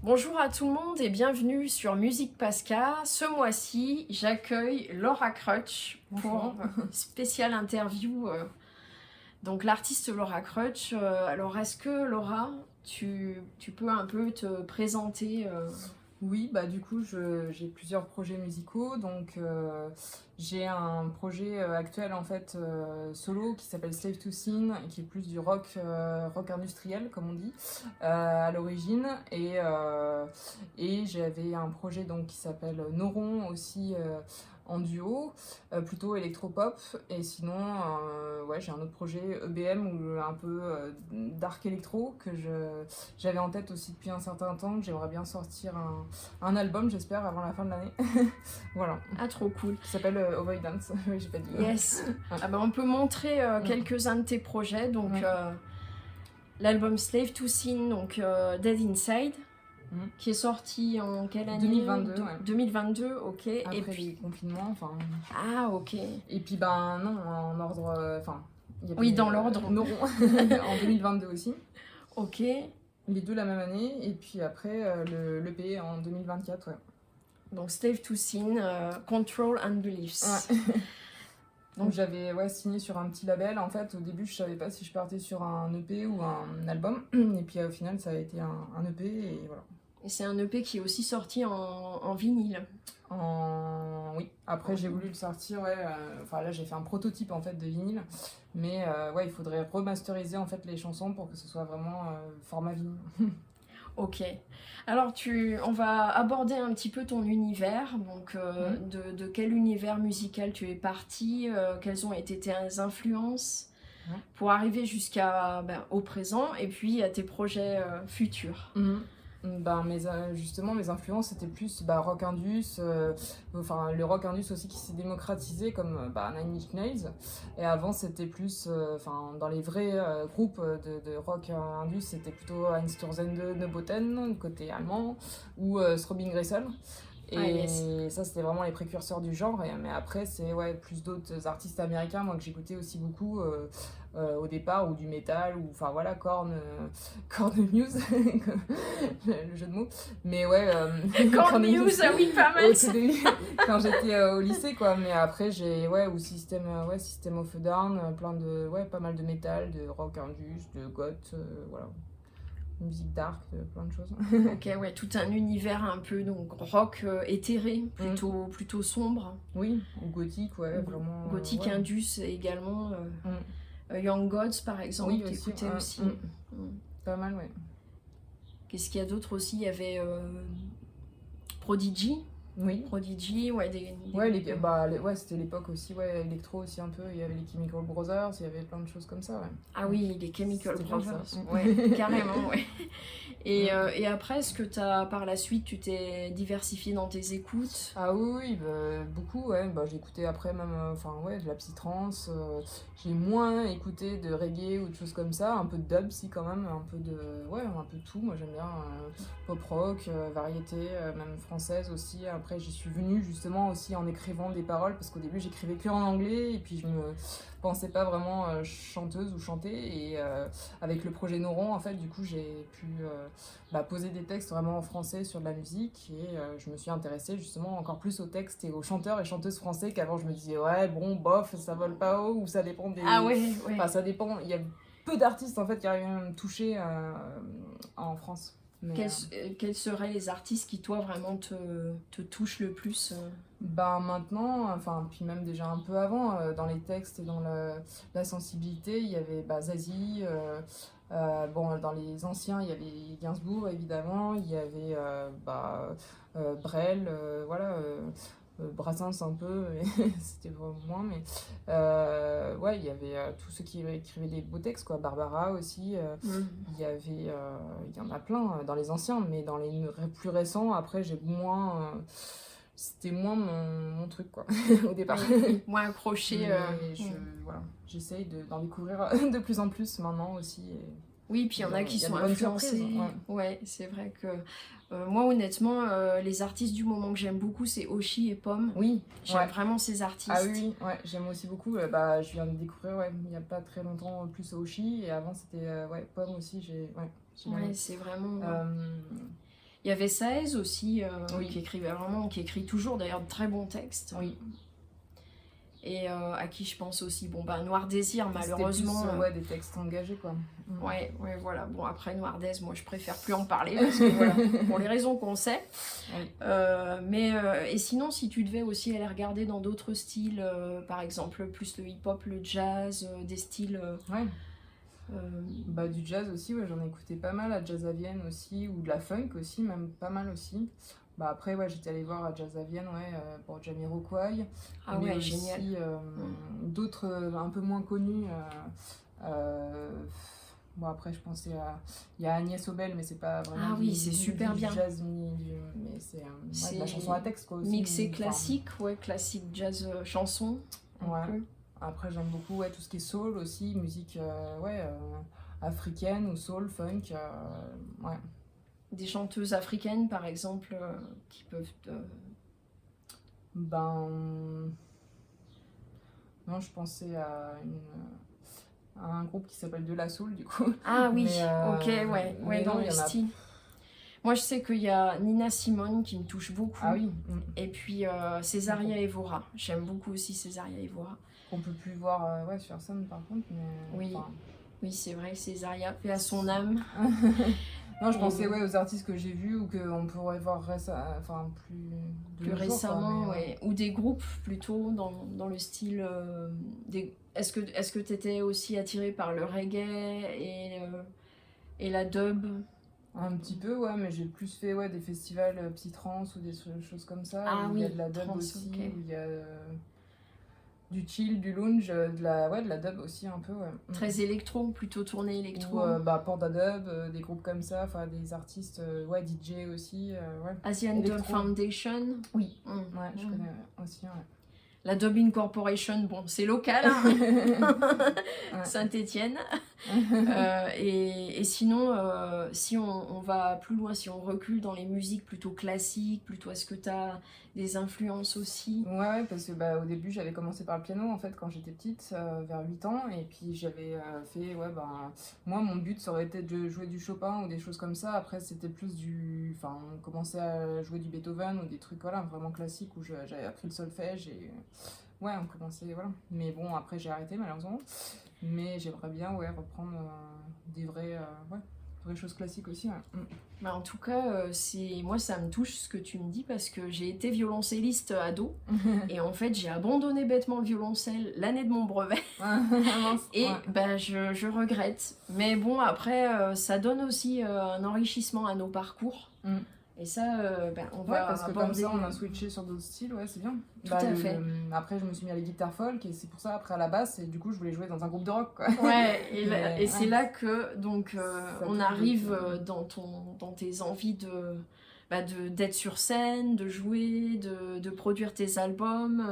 Bonjour à tout le monde et bienvenue sur Musique Pasca. Ce mois-ci, j'accueille Laura Crutch pour une spéciale interview. Donc l'artiste Laura Crutch. Alors est-ce que Laura, tu peux un peu te présenter Oui, bah du coup, j'ai plusieurs projets musicaux. Donc, j'ai un projet actuel en fait solo qui s'appelle Slave to Sin, qui est plus du rock industriel comme on dit à l'origine. Et j'avais un projet donc qui s'appelle Noron aussi en duo, plutôt électropop. Et sinon, ouais, j'ai un autre projet EBM ou un peu dark électro j'avais en tête aussi depuis un certain temps, que j'aimerais bien sortir un album, j'espère, avant la fin de l'année. Voilà. Ah, trop cool. Qui s'appelle Avoidance. Oui, j'ai pas dit. Yes. Ah ben, on peut montrer quelques-uns de tes projets. Donc l'album Slave to Sin, donc Dead Inside. Qui est sorti en quelle année? 2022, ouais. 2022, ok. Après et puis le confinement, enfin. Ah, ok. Et puis ben non, en ordre, enfin. Oui, dans l'ordre. Noron en 2022 aussi. Ok. Les deux la même année, et puis après l'EP en 2024, ouais. Donc Slave to Sin, Control and Beliefs. Ouais. Donc j'avais signé sur un petit label. En fait, au début, je savais pas si je partais sur un EP ou un album. Et puis au final, ça a été un EP et voilà. Et c'est un EP qui est aussi sorti en vinyle. Oui. Après, j'ai voulu le sortir, enfin là, j'ai fait un prototype en fait de vinyle. Mais ouais, il faudrait remasteriser en fait les chansons pour que ce soit vraiment format vinyle. Ok. Alors, on va aborder un petit peu ton univers. Donc, de quel univers musical tu es parti, quelles ont été tes influences pour arriver au présent et puis à tes projets futurs. Ben, justement, mes influences c'était plus rock indus, enfin le rock indus aussi qui s'est démocratisé comme Nine Inch Nails. Et avant c'était plus, dans les vrais groupes de rock indus, c'était plutôt Einstürzende Neubauten, côté allemand, ou Throbbing Gristle. Et ça, c'était vraiment les précurseurs du genre. Mais après, c'est plus d'autres artistes américains, moi, que j'écoutais aussi beaucoup au départ, ou du métal, ou enfin voilà, Cornemuse, le jeu de mots. Mais ouais. Cornemuse, oui, pas mal. Quand j'étais au lycée, quoi. Mais après, j'ai, ou System of a Down, pas mal de métal, de rock indus, de goth, voilà. Musique dark, plein de choses. Ok, ouais, tout un univers un peu donc rock éthéré, plutôt sombre. Oui, ou gothique, vraiment. Gothique indus également. Young Gods par exemple, oui, t'écoutais aussi. Pas mal, ouais. Qu'est-ce qu'il y a d'autre aussi? Il y avait Prodigy. Oui. Prodigy, c'était l'époque aussi, électro aussi un peu. Il y avait les Chemical Brothers, il y avait plein de choses comme ça, Ah oui, les Chemical Brothers, carrément, ouais. Et après, est-ce que par la suite, tu t'es diversifié dans tes écoutes? Ah oui, beaucoup, j'ai écouté après même, de la psytrance. J'ai moins écouté de reggae ou de choses comme ça, un peu de dub si quand même, un peu de tout. Moi j'aime bien pop rock, variété, même française aussi. Après j'y suis venue justement aussi en écrivant des paroles, parce qu'au début j'écrivais que en anglais et puis je me pensais pas vraiment chanteuse ou chanter. Et avec le projet Noron, en fait, du coup j'ai pu poser des textes vraiment en français sur de la musique, et je me suis intéressée justement encore plus aux textes et aux chanteurs et chanteuses français, qu'avant je me disais bof, ça vole pas haut, ou ça dépend des... Ah ouais. Enfin ça dépend, il y a peu d'artistes en fait qui arrivent à me toucher en France. Mais, quels seraient les artistes qui toi vraiment te touchent le plus? Maintenant, puis même déjà un peu avant, dans les textes et dans la sensibilité, il y avait Zazie, dans les anciens, il y avait Gainsbourg évidemment, il y avait Brel, Brassens un peu, c'était vraiment moins, mais il y avait tous ceux qui écrivaient des beaux textes, quoi. Barbara aussi, il y en a plein dans les anciens, mais dans les plus récents, après j'ai moins... c'était moins mon truc, quoi, au départ. Moins accroché. J'essaye d'en découvrir de plus en plus maintenant aussi. Oui, puis il y en a qui sont influencés. Ouais, c'est vrai que moi, honnêtement, les artistes du moment que j'aime beaucoup, c'est Oshi et Pomme. Oui. J'aime vraiment ces artistes. Ah oui, j'aime aussi beaucoup. Je viens de découvrir, il n'y a pas très longtemps, plus Oshi. Et avant, c'était Pomme aussi. Ouais, c'est vraiment... Il y avait Saez aussi, Oui. qui écrivait vraiment, qui écrit toujours d'ailleurs de très bons textes. Oui. Et à qui je pense aussi, bon bah Noir Désir malheureusement. C'était plus, ouais, des textes engagés quoi. Ouais, voilà. Bon après Noir Désir, moi je préfère plus en parler parce que voilà, pour les raisons qu'on sait. Oui. Et sinon, si tu devais aussi aller regarder dans d'autres styles, par exemple plus le hip-hop, le jazz, des styles. Ouais. Bah du jazz aussi, ouais, j'en ai écouté pas mal, à Jazz à Vienne aussi, ou de la funk aussi, même pas mal aussi. Bah après, ouais, j'étais allée voir à Jazz à Vienne, ouais, pour Jamiroquai, Ah mais ouais, aussi génial. d'autres un peu moins connus. Bon après, je pensais à... Il y a Agnès Obel, mais c'est pas vraiment Ah oui, c'est super bien. jazz, mais c'est ouais, de la chanson à texte quoi aussi. Mixé Enfin, classique, ouais, classique jazz chanson. ouais. Après, j'aime beaucoup ouais, tout ce qui est soul aussi, musique ouais, africaine ou soul, funk. Ouais. Des chanteuses africaines, par exemple, qui peuvent... Ben. Non, je pensais à un groupe qui s'appelle De La Soul, du coup. Ah oui, Mais, ok, ouais, mais dans non, le il y en a- style. Moi, je sais qu'il y a Nina Simone qui me touche beaucoup. Ah oui, Et puis Césaria Evora. J'aime beaucoup aussi Césaria Evora. qu'on peut plus voir ouais, sur scène par contre. Mais, Oui. enfin, Oui, c'est vrai, Césaria, paix à son âme. non, je pensais ouais, aux artistes que j'ai vus ou qu'on pourrait voir enfin, de Plus nos jours, quoi, récemment, mais, ouais. Ou des groupes plutôt dans le style... Est-ce que tu étais aussi attiré par le reggae et la dub? Un petit peu, ouais, mais j'ai plus fait ouais, des festivals psy-trance ou des choses comme ça. Ah Où il y a oui, de la dub trance, aussi, ok. où il y a du chill, du lounge, ouais, de la dub aussi un peu, ouais. Très électro, plutôt tourné électro. Ou Panda Dub, des groupes comme ça, enfin des artistes, ouais, DJ aussi, ouais. Asian Dub Électro. Foundation. Oui, Mm. ouais, je Mm. connais aussi, ouais. La Dub Incorporation, bon, c'est local, hein. Saint-Étienne. Et sinon, si on va plus loin, si on recule dans les musiques plutôt classiques, plutôt est-ce que tu as des influences aussi? Ouais, parce que bah, au début j'avais commencé par le piano en fait quand j'étais petite, vers 8 ans, et puis j'avais fait, ouais, ben, moi mon but ça aurait été de jouer du Chopin ou des choses comme ça, après c'était plus du, enfin on commençait à jouer du Beethoven ou des trucs voilà, vraiment classiques où j'avais appris le solfège et ouais on commençait, voilà. Mais bon après j'ai arrêté malheureusement, mais j'aimerais bien ouais, reprendre des ouais, vraies choses classiques aussi, ouais. Bah, en tout cas, moi ça me touche ce que tu me dis parce que j'ai été violoncelliste ado et en fait j'ai abandonné bêtement le violoncelle l'année de mon brevet et Ouais. bah, je regrette. Mais bon après ça donne aussi un enrichissement à nos parcours et ça on Ouais, va parce que aborder... comme ça, on a switché sur d'autres styles, ouais, c'est bien. Tout à fait. Après, je me suis mis à la guitare folk, et c'est pour ça, après à la basse, et du coup, je voulais jouer dans un groupe de rock, quoi. Ouais, et Mais, c'est là que donc on peut arrive être, dans tes envies d'être sur scène, de jouer, de produire tes albums.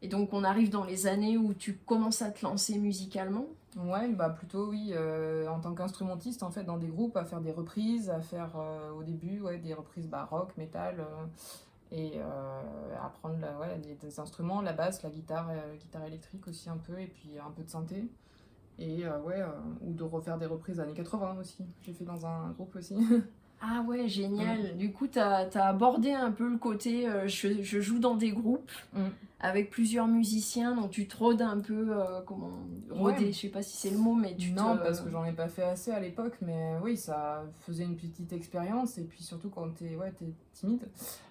Et donc on arrive dans les années où tu commences à te lancer musicalement. Ouais, bah plutôt oui, en tant qu'instrumentiste, en fait, dans des groupes, à faire des reprises, à faire au début, ouais, des reprises rock, métal, et apprendre ouais, des instruments, la basse, la guitare électrique aussi un peu, et puis un peu de synthé. Et ouais, ou de refaire des reprises années 80 aussi. J'ai fait dans un groupe aussi. Ah ouais, génial. Du coup, t'as abordé un peu le côté je joue dans des groupes avec plusieurs musiciens, donc tu te rôdes un peu, rôder, Ouais. je sais pas si c'est le mot, mais Non, parce que j'en ai pas fait assez à l'époque, mais oui, ça faisait une petite expérience, et puis surtout quand t'es timide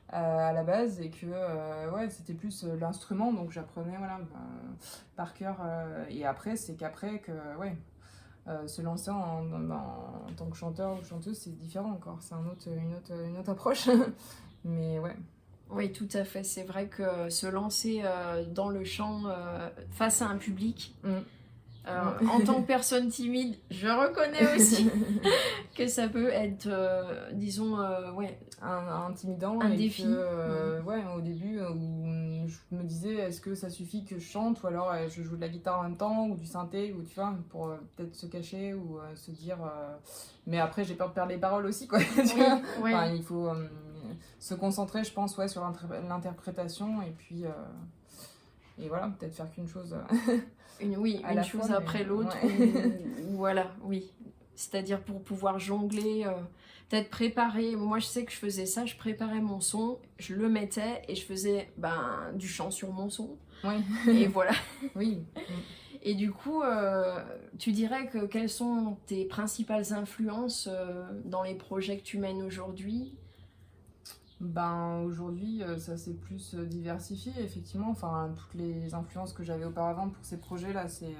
à la base, et que ouais, c'était plus l'instrument, donc j'apprenais voilà, par cœur, et après, c'est qu'après que, ouais, se lancer en tant que chanteur ou chanteuse, c'est différent encore, c'est une autre approche, mais ouais. Oui, tout à fait. C'est vrai que se lancer dans le chant face à un public, en tant que personne timide, je reconnais aussi que ça peut être, disons, ouais, intimidant, un et défi. que ouais, au début où je me disais est-ce que ça suffit que je chante, ou alors je joue de la guitare en même temps ou du synthé, ou tu vois, pour peut-être se cacher ou se dire mais après j'ai peur de perdre les paroles aussi, quoi. Tu vois, Oui. enfin, il faut se concentrer, je pense, ouais, sur l'interprétation, et puis et voilà, peut-être faire qu'une chose Une à la chose fois, après mais l'autre, ouais. ou voilà, oui. C'est-à-dire pour pouvoir jongler, peut-être préparer. Moi, je sais que je faisais ça, je préparais mon son, je le mettais et je faisais du chant sur mon son. Oui. Et voilà. Oui. Et du coup, tu dirais que quelles sont tes principales influences dans les projets que tu mènes aujourd'hui? Ben aujourd'hui, ça s'est plus diversifié, effectivement. Enfin, toutes les influences que j'avais auparavant pour ces projets-là, c'est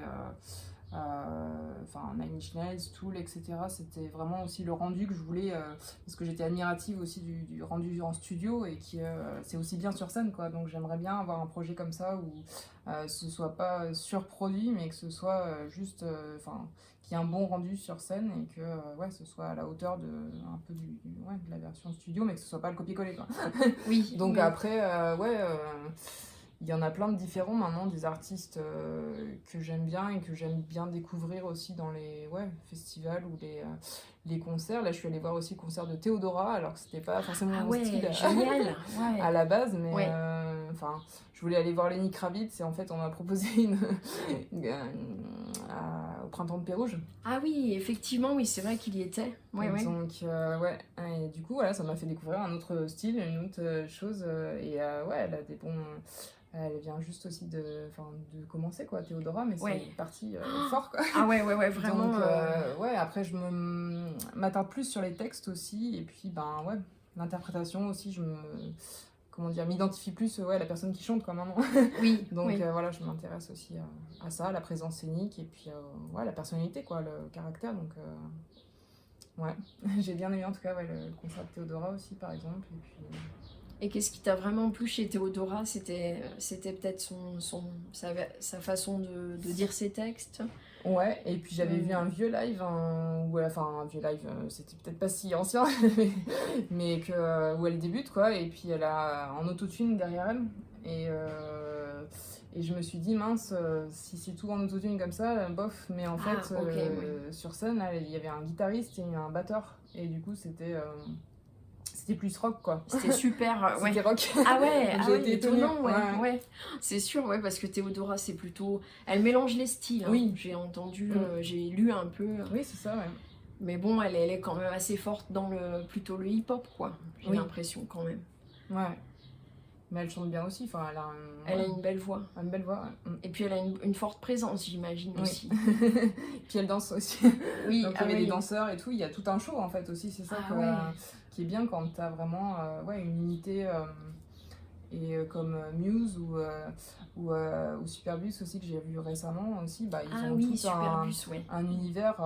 enfin Nine Inch Nails, Tool, etc. C'était vraiment aussi le rendu que je voulais, parce que j'étais admirative aussi du rendu en studio et qui c'est aussi bien sur scène, quoi. Donc j'aimerais bien avoir un projet comme ça où ce soit pas surproduit, mais que ce soit juste, enfin, qu'il y ait un bon rendu sur scène et que ouais, ce soit à la hauteur de un peu ouais, de la version studio, mais que ce soit pas le copier-coller, quoi. Oui. Donc oui. après, ouais. Il y en a plein de différents maintenant, des artistes que j'aime bien et que j'aime bien découvrir aussi dans les festivals ou les concerts. Là, je suis allée voir aussi le concert de Théodora, alors que c'était pas forcément Ah mon ouais, style génial. Ouais. à la base, mais Ouais. enfin, je voulais aller voir Lenny Kravitz et en fait, on m'a proposé au Printemps de Pérouge. Ah oui, effectivement, oui, c'est vrai qu'il y était. Ouais, ouais. Donc, ouais, et du coup, voilà, ça m'a fait découvrir un autre style, une autre chose, et ouais, elle a des bons. Elle vient juste aussi de commencer, quoi, Théodora, mais Ouais. c'est parti fort, quoi. Ah ouais, ouais, ouais, vraiment. Donc, ouais, après, je m'attarde plus sur les textes aussi, et puis, ben, ouais, l'interprétation aussi, comment dire, m'identifie plus, ouais, à la personne qui chante, quoi, maintenant. Oui. Donc, oui. voilà, je m'intéresse aussi à ça, à la présence scénique, et puis, ouais, la personnalité, quoi, le caractère, donc, ouais, j'ai bien aimé, en tout cas, ouais, le concert de Théodora aussi, par exemple, et puis... Et qu'est-ce qui t'a vraiment plu chez Théodora? C'était peut-être sa façon de dire ses textes. Ouais, et puis j'avais vu un vieux live, enfin un vieux live, c'était peut-être pas si ancien, mais où elle débute, quoi, et puis elle a en autotune derrière elle, et je me suis dit, mince, si c'est tout en autotune comme ça, bof, mais en fait, oui. sur scène, là, il y avait un guitariste et un batteur, et du coup, c'était plus rock, quoi. C'était super, ouais. C'était rock. Ah ouais, J'ai été étonnant, étonnée, ouais. C'est sûr, ouais, parce que Théodora, c'est plutôt... Elle mélange les styles, hein. Oui. J'ai entendu, j'ai lu un peu. Oui, c'est ça, ouais. Mais bon, elle est quand même assez forte dans plutôt le hip-hop, quoi. J'ai l'impression, quand même. Ouais. Mais elle chante bien aussi, enfin, elle a une belle voix. Une belle voix, ouais. Et puis elle a une forte présence, j'imagine, aussi. Puis elle danse aussi. Oui, donc il y avait des danseurs et tout, il y a tout un show en fait aussi, c'est ça qui est bien quand t'as vraiment une unité, et comme Muse ou Superbus aussi, que j'ai vu récemment aussi, ils ont tout Superbus, un univers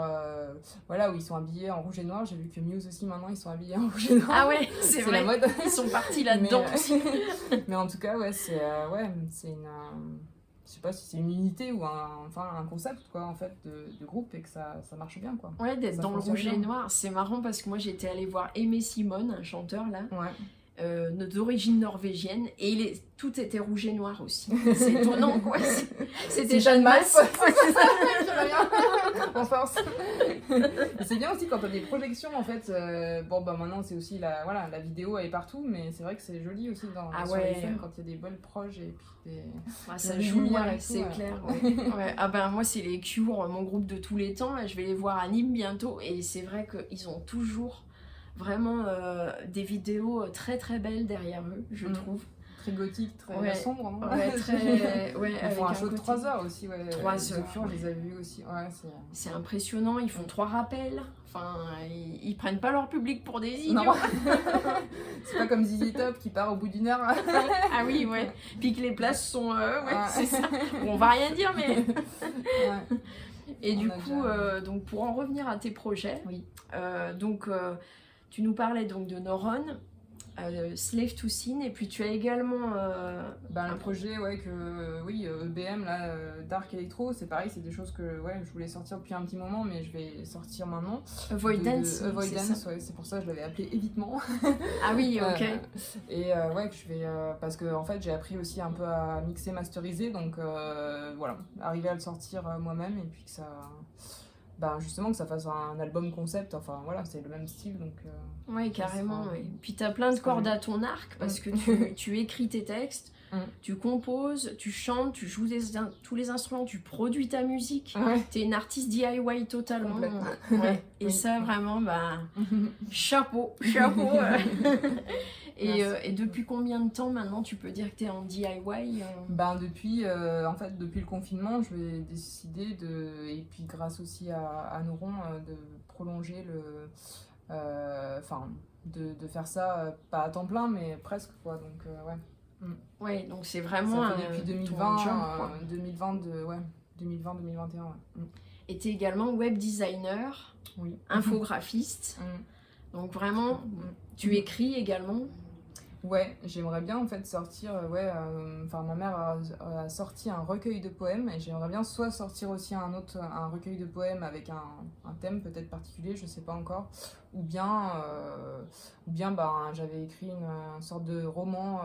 voilà, où ils sont habillés en rouge et noir. J'ai vu que Muse aussi maintenant ils sont habillés en rouge et noir. Ah ouais, c'est vrai, la mode. Ils sont partis là-dedans aussi. Mais en tout cas, ouais, c'est une... je sais pas si c'est une unité ou un concept, quoi, en fait, de groupe, et que ça marche bien, quoi. Ouais, d'être dans le rouge et noir. C'est marrant parce que moi, j'étais allée voir Aimé Simone, un chanteur, là. Ouais. D'origine norvégienne, et tout était rouge et noir aussi. C'est étonnant, quoi. C'était Jeanne Masse. En force. C'est bien aussi quand t'as des projections, en fait. Maintenant, c'est aussi la vidéo, elle est partout, mais c'est vrai que c'est joli aussi sur les scènes quand il y a des belles proches et puis ça joue, c'est clair. Ouais. Ah ben, moi, c'est les Cure, mon groupe de tous les temps. Là, je vais les voir à Nîmes bientôt, et c'est vrai qu'ils ont toujours vraiment des vidéos très très belles derrière eux, je trouve. Très gothique, très sombre, non? Ouais, très... Ils font un show de 3 heures aussi, 3 heures. Je les avais vus aussi. Ouais, c'est impressionnant, ils font 3 rappels. Enfin, ils prennent pas leur public pour des idiots. C'est pas comme ZZ Top qui part au bout d'1 heure. Ah oui, ouais. Puis que les places sont... c'est ça. Bon, on va rien dire, mais... Et du coup, donc pour en revenir à tes projets, tu nous parlais donc de Noron, Slave to Sin, et puis tu as également un projet EBM là, Dark Electro, c'est pareil, c'est des choses que je voulais sortir depuis un petit moment, mais je vais sortir maintenant. Avoidance, c'est pour ça que je l'avais appelé Évitement. Ah oui, ok. Et que je vais parce que en fait j'ai appris aussi un peu à mixer, masteriser, donc arriver à le sortir moi-même, et puis que ça justement que ça fasse un album concept, enfin voilà, c'est le même style, donc ouais, carrément. Puis t'as plein de cordes à ton arc, parce que tu écris tes textes, tu composes, tu chantes, tu joues tous les instruments, tu produis ta musique. Ouais. T'es une artiste DIY totalement. Complètement. Ouais. Et Oui. ça, vraiment, chapeau. Et depuis combien de temps maintenant tu peux dire que t'es en DIY Depuis le confinement, je vais décider et puis grâce aussi à Noron, de prolonger de faire ça, pas à temps plein, mais presque, quoi, donc ouais. Ouais, donc c'est vraiment Ça fait depuis 2020, ton job, quoi. 2020-2021, ouais. Et t'es également web designer, Oui. infographiste, donc vraiment, tu écris également. Ouais, j'aimerais bien en fait sortir, ma mère a sorti un recueil de poèmes et j'aimerais bien soit sortir aussi un recueil de poèmes avec un thème peut-être particulier, je sais pas encore, ou bien j'avais écrit une sorte de roman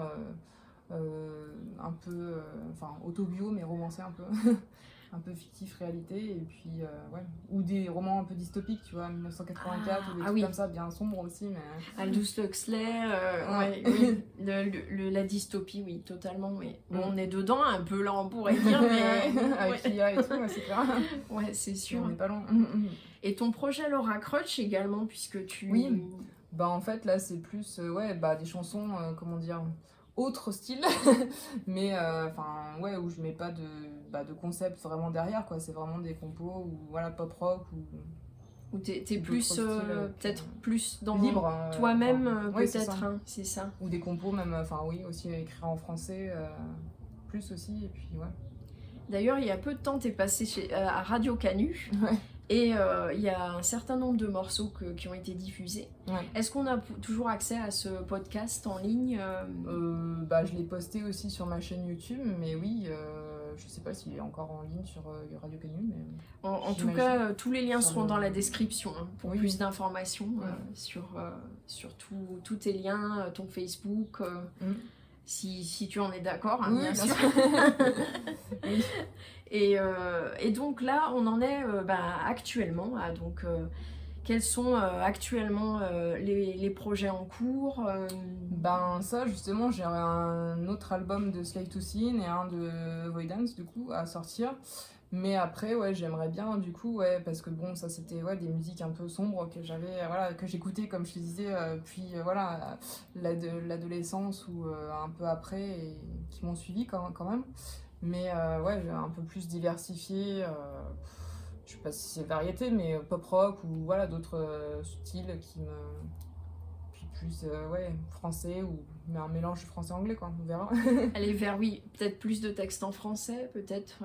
un peu, autobio mais romancé un peu, un peu fictif réalité, et puis ou des romans un peu dystopiques, tu vois, 1984 ou des trucs comme ça, bien sombres aussi, mais... Aldous Huxley, oui, la dystopie, oui, totalement, oui. Bon, on est dedans, un peu là, on pourrait dire, mais... Avec l'IA et tout, c'est clair. Ouais, c'est sûr. On n'est pas loin. Et ton projet Laura Crutch également, puisque tu... Oui, en fait, là, c'est plus, des chansons, comment dire... autre style, mais où je mets pas de concept vraiment derrière, quoi. C'est vraiment des compos ou pop rock ou t'es plus peut-être plus dans libre, toi-même, peut-être, c'est ça. Ou des compos même, aussi écrire en français, plus aussi, et puis D'ailleurs, il y a peu de temps, t'es passé à Radio Canu. Ouais. Et il y a un certain nombre de morceaux qui ont été diffusés. Ouais. Est-ce qu'on a toujours accès à ce podcast en ligne Je l'ai posté aussi sur ma chaîne YouTube, mais oui, je sais pas s'il est encore en ligne sur Radio Canu. Mais en tout cas, tous les liens seront dans la description pour plus d'informations sur tous tes liens, ton Facebook. Si tu en es d'accord, bien sûr. Oui. Et donc là, on en est actuellement. Quels sont actuellement les projets en cours Ça, justement, j'ai un autre album de Slave to Sin et un de Voidance, du coup, à sortir. Mais après, j'aimerais bien, du coup, parce que ça, c'était des musiques un peu sombres que que j'écoutais, comme je te disais, puis l'adolescence ou un peu après, et qui m'ont suivi quand même. Mais un peu plus diversifié, je sais pas si c'est variété, mais pop rock ou d'autres styles qui me... Puis plus français, mais un mélange français-anglais, quoi, on verra. Aller vers, peut-être plus de textes en français, peut-être.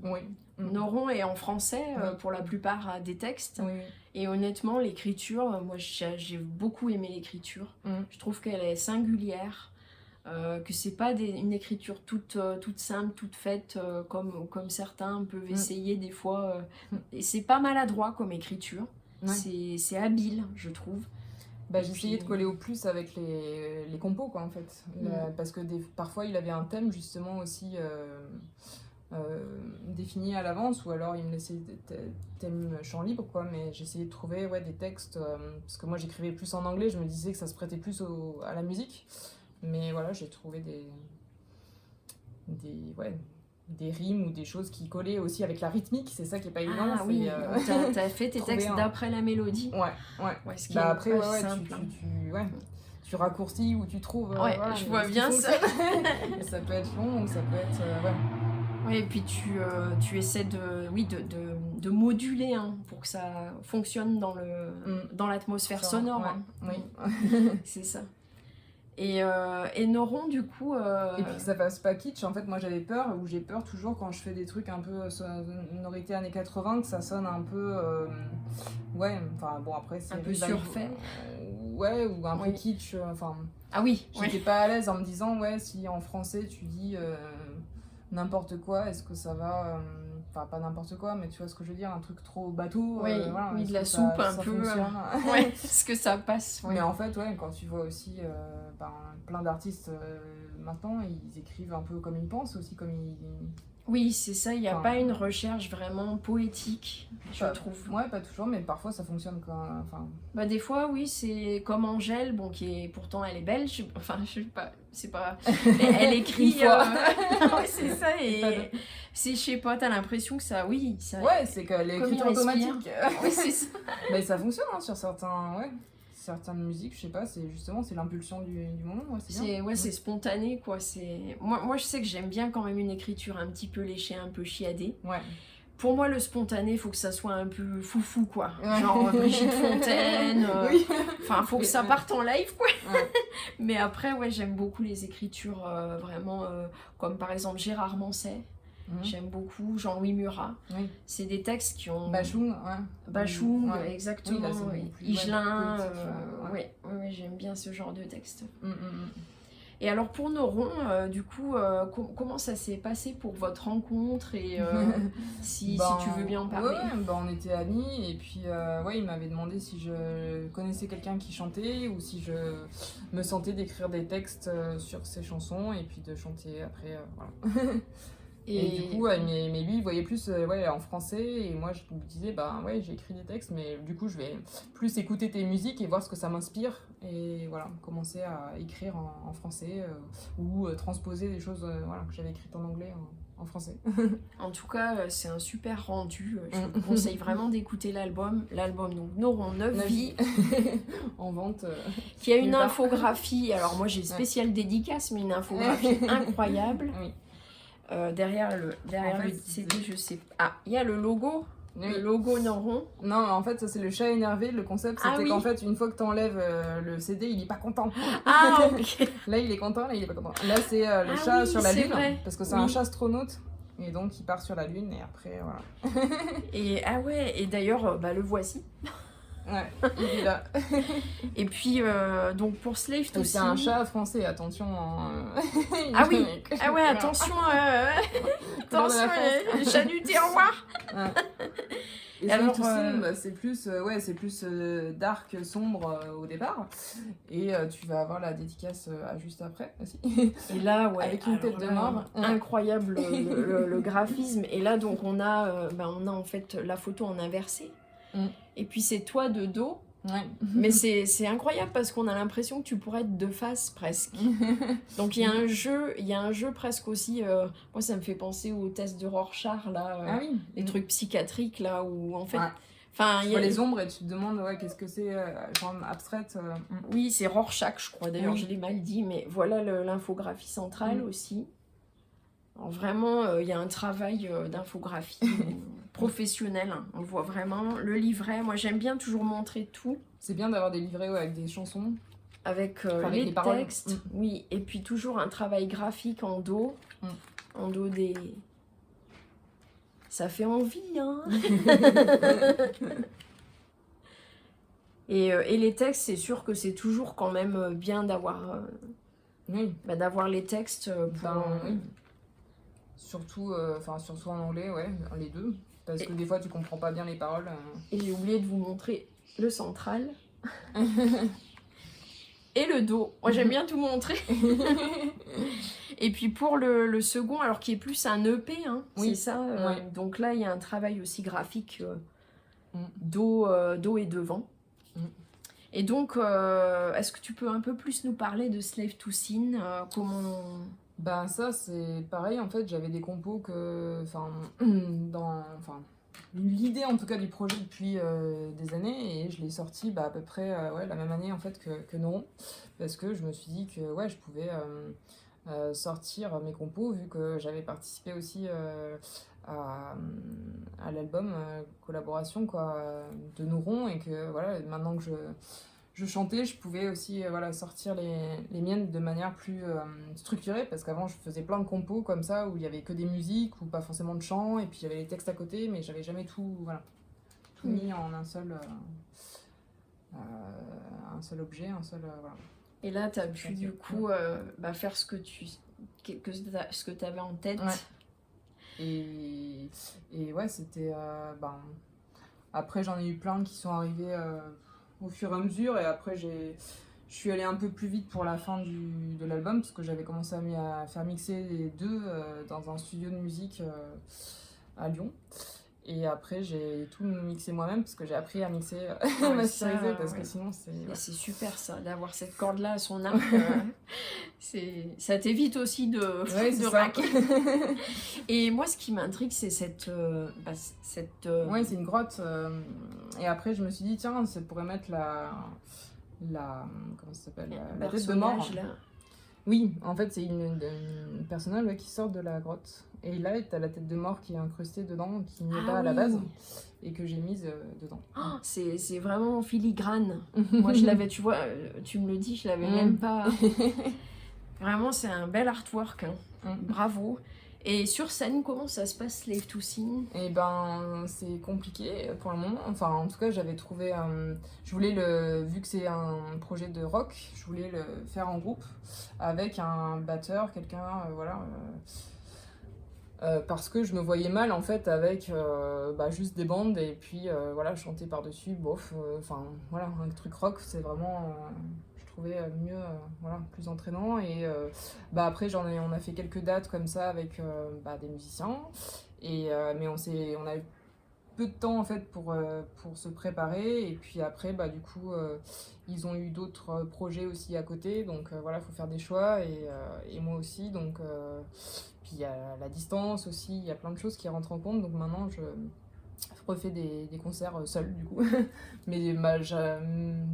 Oui. Noron est en français pour la plupart des textes. Oui. Et honnêtement, l'écriture, moi j'ai beaucoup aimé l'écriture. Je trouve qu'elle est singulière. Que c'est pas une écriture toute simple, toute faite, comme certains peuvent essayer des fois. Et c'est pas maladroit comme écriture. C'est habile, je trouve. J'essayais de coller au plus avec les compos, quoi, en fait. Parce que parfois, il avait un thème, justement, aussi défini à l'avance, ou alors il me laissait des thèmes champ libre, quoi. Mais j'essayais de trouver des textes, parce que moi, j'écrivais plus en anglais, je me disais que ça se prêtait plus à la musique. Mais j'ai trouvé des rimes ou des choses qui collaient aussi avec la rythmique, c'est ça qui est pas évident. Ah oui, t'as fait tes textes d'après la mélodie. Ouais. Ce qui est après, simple. tu raccourcis ou tu trouves... je vois bien ça. Ça peut être long ou ça peut être... Ouais, et puis tu essaies de moduler pour que ça fonctionne dans l'atmosphère sonore. Oui. C'est ça. Et Noron, du coup... Et puis que ça fasse pas kitsch, en fait, moi j'ai peur toujours quand je fais des trucs un peu sonorité années 80, que ça sonne un peu... après c'est... Un peu surfait. Ou un peu kitsch, Ah oui. J'étais pas à l'aise en me disant, si en français tu dis n'importe quoi, est-ce que ça va... pas n'importe quoi, mais tu vois ce que je veux dire, un truc trop bateau. De la soupe un peu. Est-ce que ça passe Mais en fait, quand tu vois aussi plein d'artistes maintenant, ils écrivent un peu comme ils pensent aussi, comme Oui, c'est ça, il n'y a Enfin, pas une recherche vraiment poétique, je pas, trouve. ouais, pas toujours, mais parfois ça fonctionne quand, enfin, Bah des fois oui c'est comme Angèle bon qui est pourtant elle est belge enfin je sais pas c'est pas mais elle une écrit fois. ouais, c'est ça Pas et c'est je sais pas t'as l'impression que ça oui ça Ouais, c'est que comme il l'écriture respire automatique. oui c'est ça Mais ça fonctionne hein, sur certains, ouais, certaines musiques, je sais pas, c'est justement c'est l'impulsion du moment, ouais, c'est bien. c'est ouais c'est spontané quoi c'est moi je sais que j'aime bien quand même une écriture un petit peu léchée un peu chiadée. Ouais. Pour moi, le spontané, il faut que ça soit un peu foufou, quoi. Ouais. Genre Brigitte Fontaine. Oui. Enfin, faut que ça Ouais. parte en live, quoi. Ouais. Mais après, ouais, j'aime beaucoup les écritures vraiment, comme par exemple Gérard Manset. Mhm. J'aime beaucoup Jean-Louis Murat. Oui. C'est des textes qui ont... Bachung, ouais. Bachung, Ouais. exactement. Oui, là, c'est ouais. beaucoup plus, Higelin, poétique, ouais. ouais, j'aime bien ce genre de texte. Mm, mm, Et alors pour Noron, du coup, comment ça s'est passé pour votre rencontre et si tu veux bien en parler. Ouais, on était amis et puis ouais, il m'avait demandé si je connaissais quelqu'un qui chantait ou si je me sentais d'écrire des textes sur ses chansons et puis de chanter après, voilà. Et du coup, mais lui, il voyait plus ouais, en français, et moi, je me disais, bah ouais, j'ai écrit des textes, mais du coup, je vais plus écouter tes musiques et voir ce que ça m'inspire, et voilà, commencer à écrire en français, ou transposer des choses voilà, que j'avais écrites en anglais en français. En tout cas, c'est un super rendu. Je vous conseille vraiment d'écouter l'album. L'album, donc Noron 9 vies, en vente. qui a une nulle part. infographie. Alors moi, j'ai spéciale dédicace, mais une infographie incroyable. Oui. Derrière En fait, le CD, je sais pas. Ah, il y a le logo. Oui. Le logo Noron. Non, en fait, ça c'est le chat énervé. Le concept, c'était Ah oui. qu'en fait, une fois que t'enlèves le CD, il est pas content. Ah, ok. Là, il est content, là, il est pas content. Là, c'est le Ah chat oui, sur la c'est lune, vrai. parce que c'est Oui. un chat astronaute. Et donc, il part sur la lune, et après, voilà. Et ah ouais, et d'ailleurs, bah, le voici. Ouais, il est là. Et puis, donc pour Slave to C'est un chat français, attention. Ah oui, ah ouais, attention, attention, les chats du terroir. Ouais. Et alors, alors, bah, c'est plus, ouais, c'est plus dark, sombre au départ. Et tu vas avoir la dédicace juste après aussi. Et là, ouais, avec une tête de mort. Incroyable le graphisme. Et là, donc, on a en fait la photo en inversé. Et puis, c'est toi de dos. Ouais. Mais c'est incroyable parce qu'on a l'impression que tu pourrais être de face presque. Donc il y a un jeu presque aussi. Moi, ça me fait penser au test de Rorschach là, Ah oui. les trucs psychiatriques là où en fait. Ouais. Enfin, tu vois les ombres et tu te demandes ouais, qu'est-ce que c'est, genre abstraite. Oui, c'est Rorschach, je crois. D'ailleurs, Oui. je l'ai mal dit, mais voilà l'infographie centrale aussi. Alors, vraiment, il y a un travail d'infographie professionnel. Hein. On le voit vraiment. Le livret, moi, j'aime bien toujours montrer tout. C'est bien d'avoir des livrets ouais, avec des chansons. Avec avec les textes, oui. Et puis toujours un travail graphique en dos. En dos des... Ça fait envie, hein. Et les textes, c'est sûr que c'est toujours quand même bien d'avoir d'avoir les textes pour... oui. Surtout en anglais, ouais, les deux. Parce que des fois, tu comprends pas bien les paroles. Et j'ai oublié de vous montrer le central. Et le dos. Moi, j'aime bien tout montrer. Et puis pour le second, alors qui est plus un EP, hein, oui. c'est ça. Ouais. Donc là, il y a un travail aussi graphique dos et devant. Et donc, est-ce que tu peux un peu plus nous parler de Slave to Sin comment... Ben ça, c'est pareil, en fait, j'avais des compos que... l'idée en tout cas du projet depuis des années et je l'ai sorti à peu près la même année en fait que Noron parce que je me suis dit que ouais, je pouvais sortir mes compos vu que j'avais participé aussi à l'album collaboration quoi, de Noron et que voilà, maintenant que je chantais, je pouvais aussi sortir les miennes de manière plus structurée parce qu'avant je faisais plein de compos comme ça où il y avait que des musiques ou pas forcément de chant et puis j'avais les textes à côté mais j'avais jamais tout mis en un seul objet, voilà. Et là tu as pu du coup faire ce que tu avais en tête. Ouais. Et ouais, c'était après j'en ai eu plein qui sont arrivés au fur et à mesure et après Je suis allée un peu plus vite pour la fin de l'album parce que j'avais commencé à faire mixer les deux dans un studio de musique à Lyon. Et après, j'ai tout mixé moi-même parce que j'ai appris à mixer, masteriser parce que sinon c'est. Et c'est super ça, d'avoir cette corde-là à son arc. Ça t'évite aussi de raquer. Et moi, ce qui m'intrigue, c'est cette. Ouais, c'est une grotte. Et après, je me suis dit, tiens, ça pourrait mettre comment ça s'appelle, la tête de mort. Là. Oui, en fait, c'est une personnage qui sort de la grotte. Et là, t'as la tête de mort qui est incrustée dedans, qui n'est pas à la base, et que j'ai mise dedans. Oh, c'est vraiment filigrane. Moi, je l'avais, tu vois, tu me le dis, je l'avais même pas. Vraiment, c'est un bel artwork. Hein. Bravo. Et sur scène, comment ça se passe, Slave to Sing? Eh ben, c'est compliqué pour le moment. Enfin, en tout cas, j'avais trouvé. Je voulais vu que c'est un projet de rock, je voulais le faire en groupe avec un batteur, quelqu'un, voilà. Parce que je me voyais mal en fait avec juste des bandes et puis voilà, chanter par-dessus, bof. Enfin, voilà, un truc rock, c'est vraiment. Je trouvais mieux, voilà, plus entraînant. Et après, on a fait quelques dates comme ça avec des musiciens. Mais on a eu peu de temps en fait pour se préparer. Et puis après, du coup, ils ont eu d'autres projets aussi à côté. Donc voilà, il faut faire des choix. Et moi aussi. Donc, puis il y a la distance aussi, il y a plein de choses qui rentrent en compte. Donc maintenant, je refais des concerts seule du coup. Mais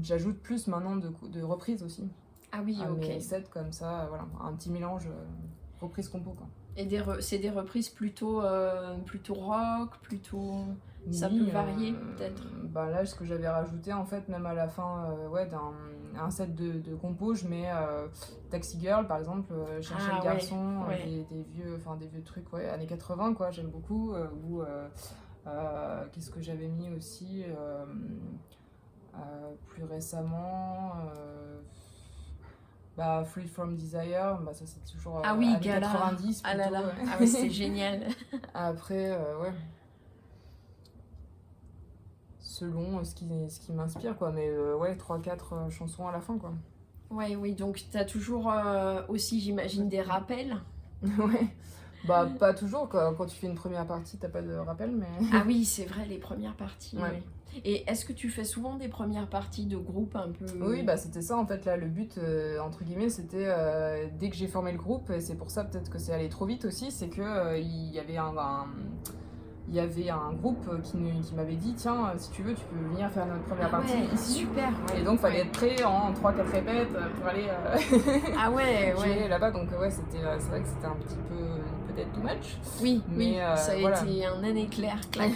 j'ajoute plus maintenant de reprises aussi. Ah oui, ok. Mes sets comme ça, voilà, un petit mélange reprise compo quoi. Et c'est des reprises plutôt rock, plutôt... Ça peut varier peut-être. Là, ce que j'avais rajouté en fait, même à la fin d'un set de compos, je mets Taxi Girl par exemple, Chercher le garçon, des vieux trucs années 80 quoi, j'aime beaucoup. Qu'est-ce que j'avais mis aussi plus récemment Free From Desire, ça c'est toujours années 90 plutôt. Ah là là, c'est génial. Après, selon ce qui m'inspire quoi, mais 3-4 chansons à la fin quoi. Oui, donc t'as toujours aussi, j'imagine, des rappels. Ouais, pas toujours quoi. Quand tu fais une première partie t'as pas de rappel mais... Ah oui, c'est vrai, les premières parties. Ouais. Oui. Et est-ce que tu fais souvent des premières parties de groupe un peu... Oui, c'était ça en fait là, le but entre guillemets c'était dès que j'ai formé le groupe, et c'est pour ça peut-être que c'est allé trop vite aussi, c'est que il y avait un groupe qui m'avait dit tiens, si tu veux tu peux venir faire notre première partie ici. Super. Ouais. Et donc fallait être prêt en 3-4 répètes pour aller ah ouais là-bas, donc c'est vrai que c'était un petit peu peut-être too much. Oui, mais ça a été un an éclair, clac.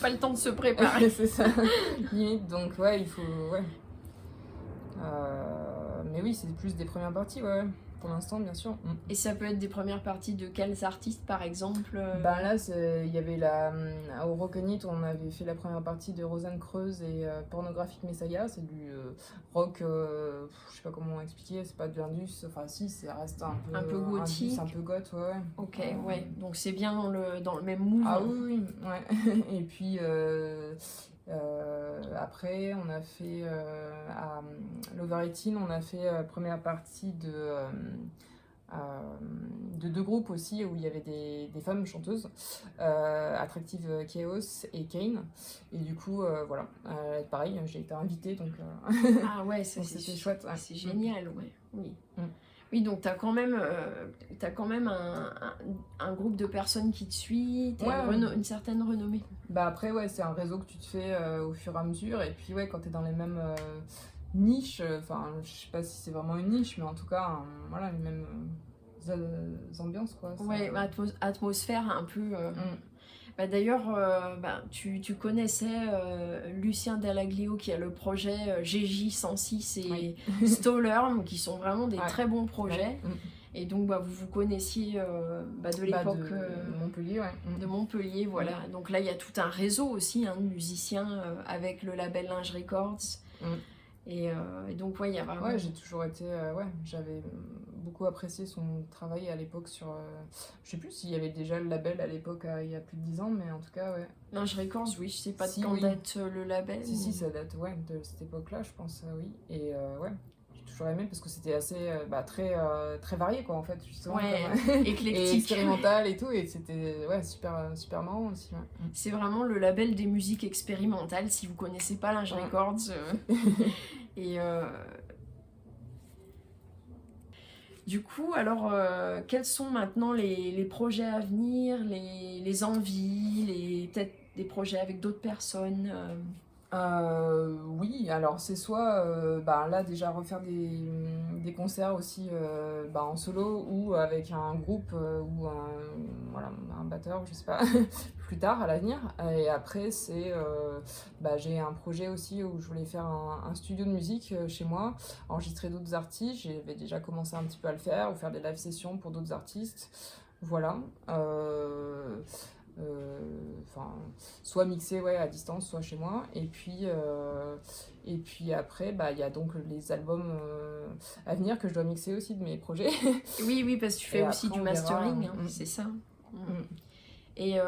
Pas le temps de se préparer. C'est ça, limite, donc il faut mais oui, c'est plus des premières parties pour l'instant, bien sûr. Et ça peut être des premières parties de quels artistes, par exemple Là, il y avait au Rock on It, on avait fait la première partie de Rosanne Creuse et Pornographic Messiah. C'est du rock, je sais pas comment expliquer, c'est pas de l'indus, enfin si, ça reste un peu gothique. Un peu goth, ouais. Ok, donc c'est bien dans le même mouvement. Ah oui, ouais. Et puis... après, on a fait à l'Over 18, on a fait première partie de 2 groupes aussi où il y avait des femmes chanteuses, Attractive Chaos et Kane. Et du coup, voilà, pareil, j'ai été invitée donc. Ah ouais, ça c'était chouette. Ouais. C'est génial, ouais. Oui. Oui, donc t'as quand même un groupe de personnes qui te suit, une certaine renommée. Après, c'est un réseau que tu te fais au fur et à mesure. Et puis, quand t'es dans les mêmes niches, je sais pas si c'est vraiment une niche, mais en tout cas, les mêmes ambiances, quoi. Ouais, atmosphère un peu... D'ailleurs, tu connaissais Lucien Dallaglio qui a le projet GJ106 et Stoller, qui sont vraiment des très bons projets. Ouais. Et donc vous vous connaissiez de l'époque de Montpellier. De Montpellier, voilà. Donc là, il y a tout un réseau aussi de musiciens avec le label Linge Records. Et donc il y a vraiment... j'ai toujours été... j'avais beaucoup apprécié son travail à l'époque sur... je sais plus s'il y avait déjà le label à l'époque, il y a plus de 10 ans, mais en tout cas, ouais. Linge Records, oui, je sais pas Si, de quand oui. date le label. Si, ça date, ouais, de cette époque-là, je pense, oui. Et ouais, j'ai toujours aimé parce que c'était assez, très varié, quoi, en fait, justement. Ouais, Et éclectique. expérimental et tout, et c'était, ouais, super marrant aussi, ouais. C'est vraiment le label des musiques expérimentales, si vous connaissez pas Linge Ouais. Records. Et du coup, alors, quels sont maintenant les projets à venir, les envies, peut-être des projets avec d'autres personnes Oui, alors c'est soit là déjà refaire des concerts aussi en solo ou avec un groupe ou un batteur, je sais pas, plus tard à l'avenir. Et après c'est j'ai un projet aussi où je voulais faire un studio de musique chez moi, enregistrer d'autres artistes. J'avais déjà commencé un petit peu à le faire, ou faire des live sessions pour d'autres artistes. Voilà. Soit mixé à distance, soit chez moi. Et puis après, il y a donc les albums à venir que je dois mixer aussi de mes projets. Oui, parce que tu fais Et aussi après, du on verra. mastering, hein, c'est ça. Et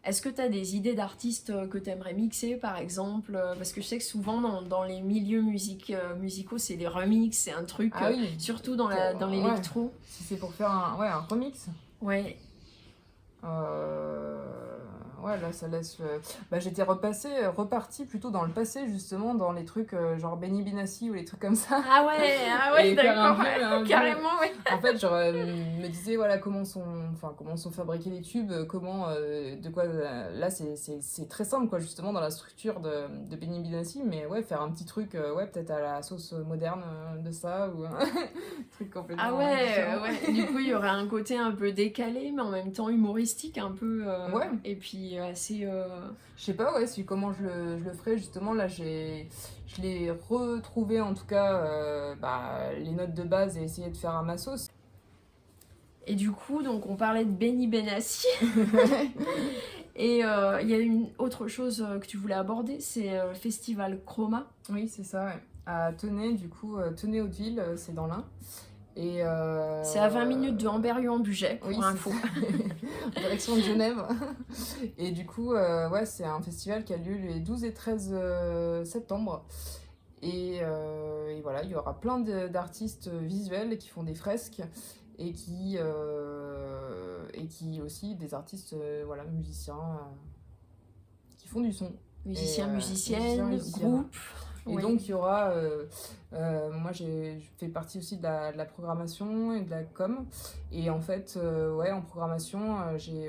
est-ce que tu as des idées d'artistes que tu aimerais mixer, par exemple? Parce que je sais que souvent, dans les milieux musicaux, c'est les remixes, c'est un truc, Ah oui, surtout dans l'électro. ouais. Si c'est pour faire un remix. Ouais. Ouais, là ça laisse. J'étais repartie plutôt dans le passé, justement, dans les trucs genre Benny Benassi ou les trucs comme ça. Ah ouais, Et faire un d'accord, vieux, carrément, ouais. En fait, genre, me disais, voilà, comment sont fabriqués les tubes, de quoi. Là, c'est très simple, quoi, justement, dans la structure de Benny Benassi, mais ouais, faire un petit truc, peut-être à la sauce moderne de ça, ou un truc complètement. Ah ouais, différent. ouais. Du coup, il y aurait un côté un peu décalé, mais en même temps humoristique, un peu. Ouais. Et puis assez. Je sais pas, ouais, comment je le ferais, justement. Là, je l'ai retrouvé, en tout cas, les notes de base et essayé de faire à ma sauce. Et du coup, donc on parlait de Benny Benassi. Et il y a une autre chose que tu voulais aborder, c'est le festival Chroma. Oui, c'est ça, ouais. À Tenay, du coup, Tenay-Hauteville, c'est dans l'Ain. Et c'est à 20 minutes de Amberieu-en-Bugey, pour info. Direction de Genève. Et du coup, c'est un festival qui a lieu les 12 et 13 septembre. Et voilà, il y aura plein d'artistes visuels qui font des fresques et qui aussi des artistes musiciens qui font du son. Musiciennes, groupes. Et donc il y aura, moi je fais partie aussi de la programmation et de la com. Et en fait, en programmation, il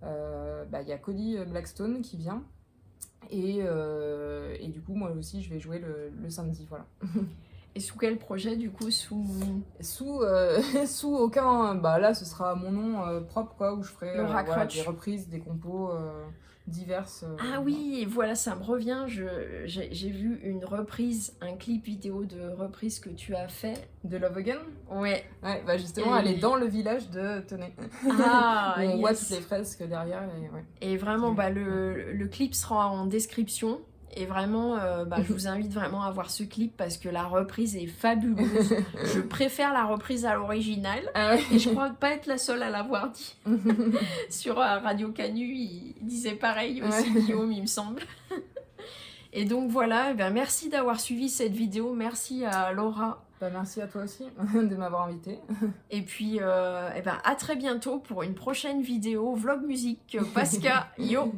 y a Cody Blackstone qui vient. Et du coup, moi aussi, je vais jouer le samedi, voilà. Et sous quel projet, du coup? Sous aucun... là, ce sera mon nom propre, quoi, où je ferai des reprises, des compos diverses. Ah oui, voilà, ça me revient. J'ai vu une reprise, un clip vidéo de reprise que tu as fait. De Love Again? Ouais. Ouais, justement, elle est dans le village de Tenay. Ah, où on voit toutes les fresques derrière. Et vraiment, le clip sera en description. Et vraiment, je vous invite vraiment à voir ce clip parce que la reprise est fabuleuse. Je préfère la reprise à l'original. Ah ouais. Et je crois pas être la seule à l'avoir dit. Sur Radio Canu, il disait pareil aussi, Guillaume, il me semble. Et donc voilà, merci d'avoir suivi cette vidéo. Merci à Laura. Merci à toi aussi de m'avoir invitée. Et puis, à très bientôt pour une prochaine vidéo vlog musique. Pasca, yo.